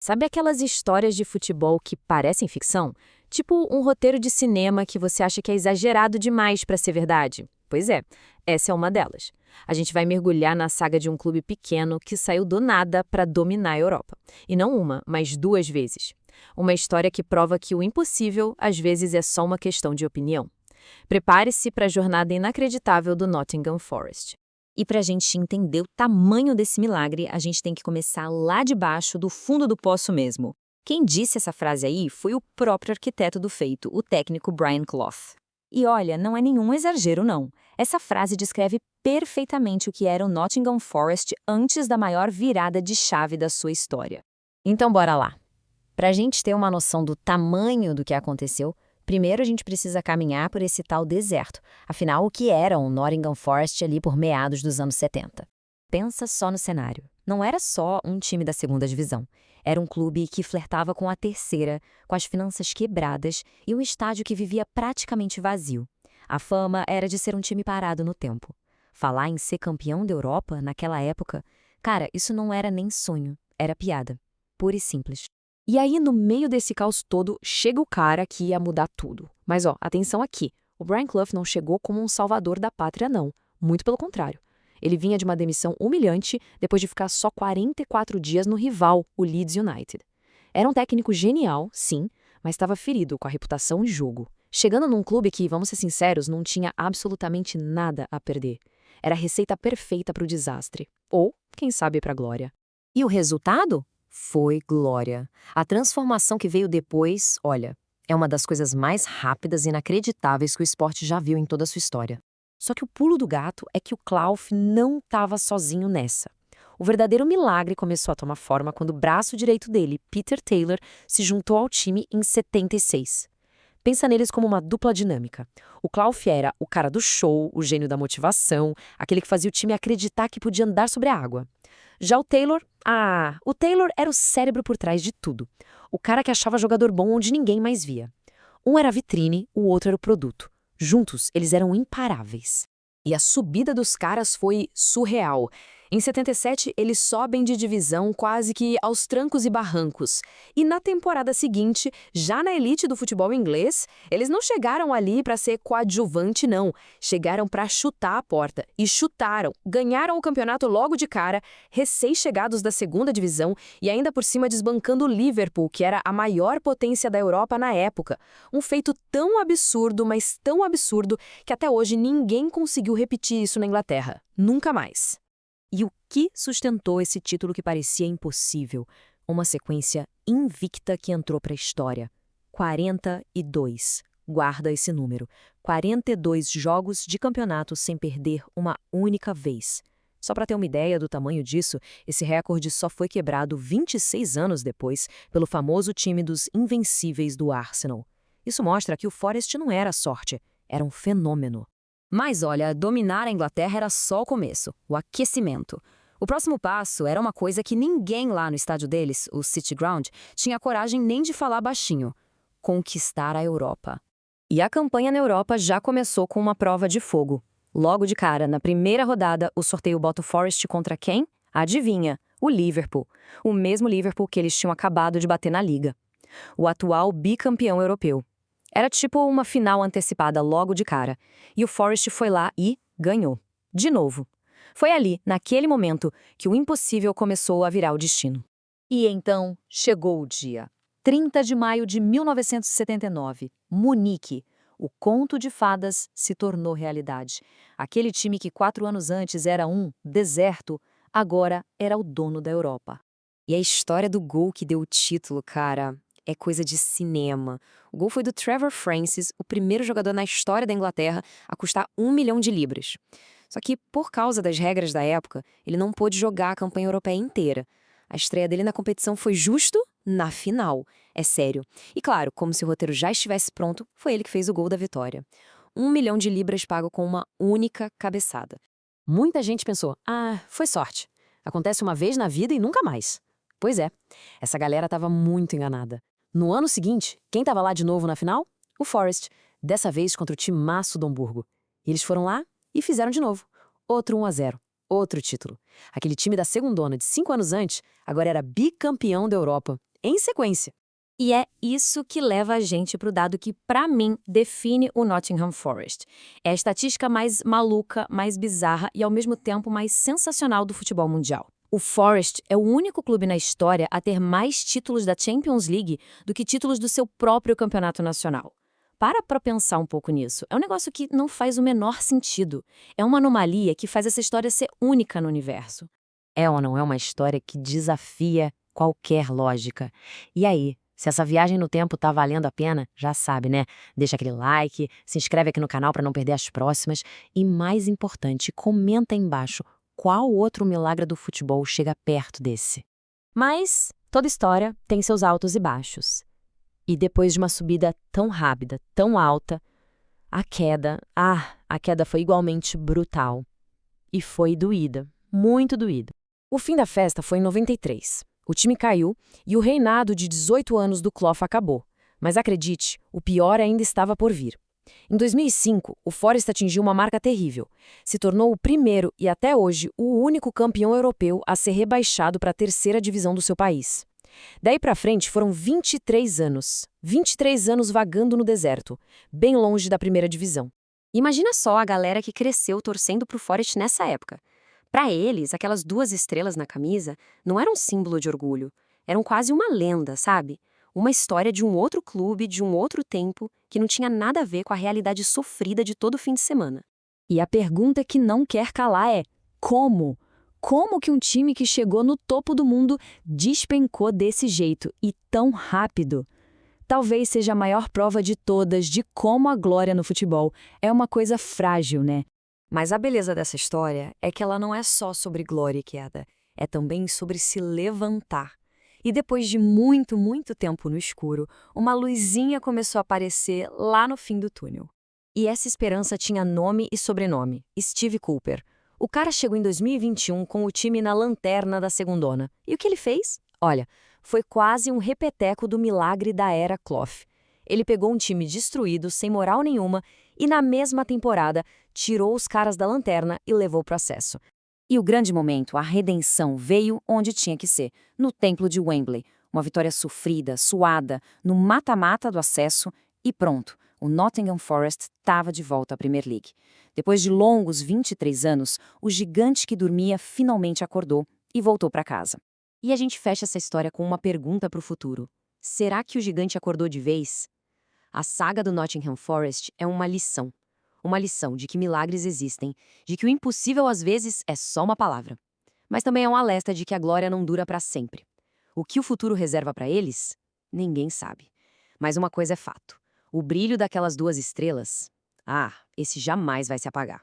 Sabe aquelas histórias de futebol que parecem ficção? Tipo um roteiro de cinema que você acha que é exagerado demais para ser verdade? Pois é, essa é uma delas. A gente vai mergulhar na saga de um clube pequeno que saiu do nada para dominar a Europa. E não uma, mas duas vezes. Uma história que prova que o impossível, às vezes, é só uma questão de opinião. Prepare-se para a jornada inacreditável do Nottingham Forest. E para a gente entender o tamanho desse milagre, a gente tem que começar lá de baixo, do fundo do poço mesmo. Quem disse essa frase aí foi o próprio arquiteto do feito, o técnico Brian Clough. E olha, não é nenhum exagero não. Essa frase descreve perfeitamente o que era o Nottingham Forest antes da maior virada de chave da sua história. Então bora lá. Para a gente ter uma noção do tamanho do que aconteceu, primeiro a gente precisa caminhar por esse tal deserto. Afinal, o que era um Nottingham Forest ali por meados dos anos 70? Pensa só no cenário. Não era só um time da segunda divisão. Era um clube que flertava com a terceira, com as finanças quebradas e um estádio que vivia praticamente vazio. A fama era de ser um time parado no tempo. Falar em ser campeão da Europa naquela época, cara, isso não era nem sonho, era piada. Pura e simples. E aí, no meio desse caos todo, chega o cara que ia mudar tudo. Mas atenção aqui, o Brian Clough não chegou como um salvador da pátria não, muito pelo contrário. Ele vinha de uma demissão humilhante depois de ficar só 44 dias no rival, o Leeds United. Era um técnico genial, sim, mas estava ferido com a reputação em jogo. Chegando num clube que, vamos ser sinceros, não tinha absolutamente nada a perder. Era a receita perfeita para o desastre. Ou, quem sabe, para a glória. E o resultado? Foi glória. A transformação que veio depois, olha, é uma das coisas mais rápidas e inacreditáveis que o esporte já viu em toda a sua história. Só que o pulo do gato é que o Clough não estava sozinho nessa. O verdadeiro milagre começou a tomar forma quando o braço direito dele, Peter Taylor, se juntou ao time em 76. Pensa neles como uma dupla dinâmica. O Clough era o cara do show, o gênio da motivação, aquele que fazia o time acreditar que podia andar sobre a água. Já o Taylor era o cérebro por trás de tudo. O cara que achava jogador bom onde ninguém mais via. Um era a vitrine, o outro era o produto. Juntos, eles eram imparáveis. E a subida dos caras foi surreal. Em 77, eles sobem de divisão quase que aos trancos e barrancos. E na temporada seguinte, já na elite do futebol inglês, eles não chegaram ali para ser coadjuvante, não. Chegaram para chutar a porta. E chutaram. Ganharam o campeonato logo de cara, recém-chegados da segunda divisão e ainda por cima desbancando o Liverpool, que era a maior potência da Europa na época. Um feito tão absurdo, mas tão absurdo, que até hoje ninguém conseguiu repetir isso na Inglaterra. Nunca mais. E o que sustentou esse título que parecia impossível? Uma sequência invicta que entrou para a história. 42. Guarda esse número. 42 jogos de campeonato sem perder uma única vez. Só para ter uma ideia do tamanho disso, esse recorde só foi quebrado 26 anos depois pelo famoso time dos invencíveis do Arsenal. Isso mostra que o Forest não era sorte, era um fenômeno. Mas olha, dominar a Inglaterra era só o começo, o aquecimento. O próximo passo era uma coisa que ninguém lá no estádio deles, o City Ground, tinha coragem nem de falar baixinho: conquistar a Europa. E a campanha na Europa já começou com uma prova de fogo. Logo de cara, na primeira rodada, o sorteio bota o Forest contra quem? Adivinha? O Liverpool. O mesmo Liverpool que eles tinham acabado de bater na Liga. O atual bicampeão europeu. Era tipo uma final antecipada logo de cara. E o Forest foi lá e ganhou. De novo. Foi ali, naquele momento, que o impossível começou a virar o destino. E então chegou o dia. 30 de maio de 1979. Munique. O conto de fadas se tornou realidade. Aquele time que 4 anos antes era um deserto, agora era o dono da Europa. E a história do gol que deu o título, cara, é coisa de cinema. O gol foi do Trevor Francis, o primeiro jogador na história da Inglaterra a custar 1 milhão de libras. Só que, por causa das regras da época, ele não pôde jogar a campanha europeia inteira. A estreia dele na competição foi justo na final. É sério. E claro, como se o roteiro já estivesse pronto, foi ele que fez o gol da vitória. 1 milhão de libras pago com uma única cabeçada. Muita gente pensou, foi sorte. Acontece uma vez na vida e nunca mais. Pois é, essa galera estava muito enganada. No ano seguinte, quem estava lá de novo na final? O Forest, dessa vez contra o timaço do Hamburgo. E eles foram lá e fizeram de novo. Outro 1-0, outro título. Aquele time da segundona de 5 anos antes, agora era bicampeão da Europa. em sequência. E é isso que leva a gente para o dado que, para mim, define o Nottingham Forest. É a estatística mais maluca, mais bizarra e, ao mesmo tempo, mais sensacional do futebol mundial. O Forest é o único clube na história a ter mais títulos da Champions League do que títulos do seu próprio campeonato nacional. Para pensar um pouco nisso. É um negócio que não faz o menor sentido. É uma anomalia que faz essa história ser única no universo. É ou não é uma história que desafia qualquer lógica? E aí? Se essa viagem no tempo tá valendo a pena, já sabe, né? Deixa aquele like, se inscreve aqui no canal para não perder as próximas e, mais importante, comenta aí embaixo qual outro milagre do futebol chega perto desse. Mas toda história tem seus altos e baixos. E depois de uma subida tão rápida, tão alta, a queda foi igualmente brutal. E foi doída, muito doída. O fim da festa foi em 93. O time caiu e o reinado de 18 anos do Clough acabou. Mas acredite, o pior ainda estava por vir. Em 2005, o Forest atingiu uma marca terrível. Se tornou o primeiro e até hoje o único campeão europeu a ser rebaixado para a terceira divisão do seu país. Daí para frente foram 23 anos. 23 anos vagando no deserto, bem longe da primeira divisão. Imagina só a galera que cresceu torcendo pro Forest nessa época. Para eles, aquelas 2 estrelas na camisa não eram símbolo de orgulho, eram quase uma lenda, sabe? Uma história de um outro clube, de um outro tempo, que não tinha nada a ver com a realidade sofrida de todo fim de semana. E a pergunta que não quer calar é: como? Como que um time que chegou no topo do mundo despencou desse jeito e tão rápido? Talvez seja a maior prova de todas de como a glória no futebol é uma coisa frágil, né? Mas a beleza dessa história é que ela não é só sobre glória e queda, é também sobre se levantar. E depois de muito, muito tempo no escuro, uma luzinha começou a aparecer lá no fim do túnel. E essa esperança tinha nome e sobrenome: Steve Cooper. O cara chegou em 2021 com o time na lanterna da segundona. E o que ele fez? Olha, foi quase um repeteco do milagre da era Clough. Ele pegou um time destruído, sem moral nenhuma, e na mesma temporada tirou os caras da lanterna e levou para o acesso. E o grande momento, a redenção, veio onde tinha que ser, no templo de Wembley. Uma vitória sofrida, suada, no mata-mata do acesso e pronto. O Nottingham Forest estava de volta à Premier League. Depois de longos 23 anos, o gigante que dormia finalmente acordou e voltou para casa. E a gente fecha essa história com uma pergunta para o futuro. Será que o gigante acordou de vez? A saga do Nottingham Forest é uma lição. Uma lição de que milagres existem, de que o impossível às vezes é só uma palavra. Mas também é um alerta de que a glória não dura para sempre. O que o futuro reserva para eles? Ninguém sabe. Mas uma coisa é fato: o brilho daquelas 2 estrelas, esse jamais vai se apagar.